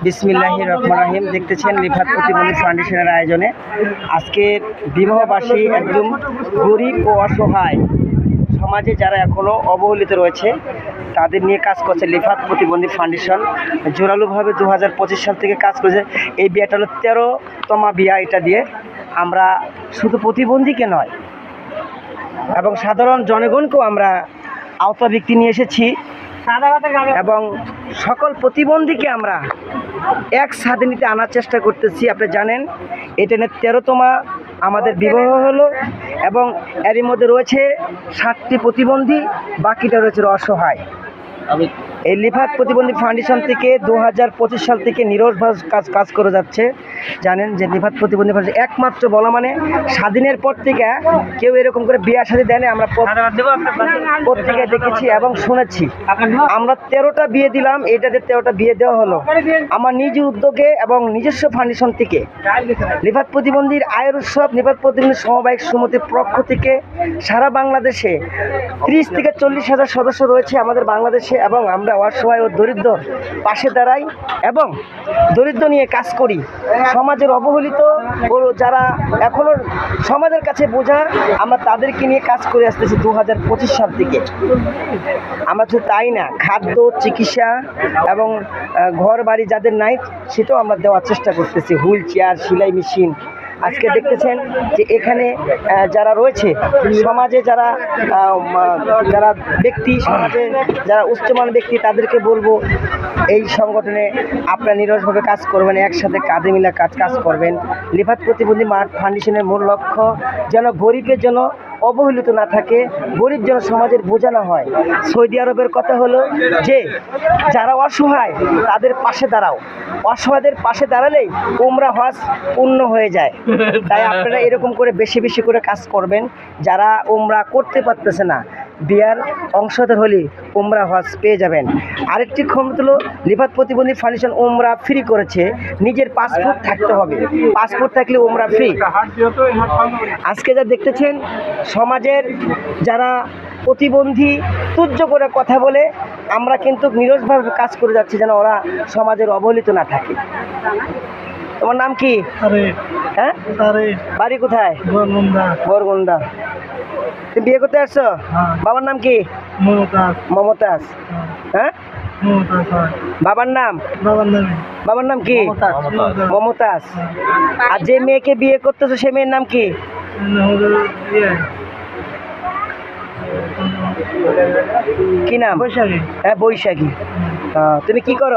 বিসমিল্লাহির রহমানির রহিম। দেখতেছেন রিফাত প্রতিবন্ধী ফাউন্ডেশনের আয়োজনে আজকের বিবাহবাসী একদম গরিব ও অসহায় সমাজে যারা এখনও অবহেলিত রয়েছে তাদের নিয়ে কাজ করছে রিফাত প্রতিবন্ধী ফাউন্ডেশন। জোরালোভাবে 2025 সাল থেকে কাজ করেছে। এই বিয়েটা হলো 13তম বিয়া। এটা দিয়ে আমরা শুধু প্রতিবন্ধীকে নয় এবং সাধারণ জনগণকেও আমরা আওতাভুক্তি নিয়ে এসেছি এবং সকল প্রতিবন্ধীকে আমরা এক স্বাধীনতে আনার চেষ্টা করতেছি। আপনি জানেন এটা নিয়ে 13তম আমাদের বিবাহ হলো এবং এরই মধ্যে রয়েছে 7টি প্রতিবন্ধী, বাকিটা রয়েছে অসহায়। এই রিফাত প্রতিবন্ধী ফাউন্ডেশন থেকে 2025 সাল থেকে নিরলসভাবে কাজ করে যাচ্ছে। জানেন যে রিফাত প্রতিবন্ধী ফাউন্ডেশন একমাত্র বলা মানে স্বাধীনের পর থেকে কেউ এরকম করে বিয়ে শাদী দেয় না। আমরা পত্রিকায় দেখেছি এবং শুনেছি। আমরা 13টা বিয়ে দিলাম, এটাতে 13টা বিয়ে দেওয়া হলো আমার নিজ উদ্যোগে এবং নিজস্ব ফাউন্ডেশন থেকে। রিফাত প্রতিবন্ধীর আয়ের উৎসব রিফাত প্রতিবন্ধী সমবায়িক সমিতির পক্ষ থেকে সারা বাংলাদেশে 30 থেকে 40 হাজার সদস্য রয়েছে আমাদের বাংলাদেশে এবং আমরা অসহায় ও দরিদ্র পাশে দাঁড়াই এবং দরিদ্র নিয়ে কাজ করি। সমাজের অবহেলিত ও যারা এখনও সমাজের কাছে বোঝা, আমরা তাদেরকে নিয়ে কাজ করে আসতেছি 2025 সাল থেকে। আমরা শুধু তাই না, খাদ্য, চিকিৎসা এবং ঘর বাড়ি যাদের নাই সেটাও আমরা দেওয়ার চেষ্টা করতেছি। হুইল চেয়ার, সেলাই মেশিন। আজকে দেখতেছেন যে এখানে যারা রয়েছে সমাজে যারা ব্যক্তি, সমাজে যারা উচ্চমান ব্যক্তি, তাদেরকে বলবো এই সংগঠনে আপনারা নিরলসভাবে কাজ করবেন, একসাথে কাঁধে মিলে কাজ করবেন। রিফাত প্রতিবন্ধী ফাউন্ডেশনের মূল লক্ষ্য যেন গরিবের জন্য অবহেলিত না থাকে, গরিব যেন সমাজের বোঝা না হয়। সৌদি আরবের কথা হলো যে যারা অসহায় তাদের পাশে দাঁড়াও, অসহায়দের পাশে দাঁড়ালেই উমরা হজ পূর্ণ হয়ে যায়। তাই আপনারা এরকম করে বেশি বেশি করে কাজ করবেন। যারা উমরা করতে পারতেছে না, বিয়ার অংশধর হলে উমরা হজ পেয়ে যাবেন। আরেকটি ক্ষমতা হলো রিফাত প্রতিবন্ধী ফাউন্ডেশন উমরা ফ্রি করেছে। নিজের পাসপোর্ট থাকতে হবে, পাসপোর্ট থাকলে উমরা ফ্রি। আজকে যা দেখতেছেন সমাজের যারা প্রতিবন্ধী তুচ্ছ করে কথা বলে, আমরা কিন্তু নিরলসভাবে কাজ করে যাচ্ছি যেন ওরা সমাজের অবহেলিত না থাকে। তোমার নাম কি? হ্যাঁ, বাড়ি কোথায়? বরগুন্দা। তুমি বিয়ে করতে আসছো? বাবার নাম কি? মমতাজ। হ্যাঁ, বাবার নাম কি? মমতাজ। আর যে মেয়েকে বিয়ে করতেছো সে মেয়ের নাম কি? কি নাম? বৈশাখী। হ্যাঁ, বৈশাখী। তুমি কি করো?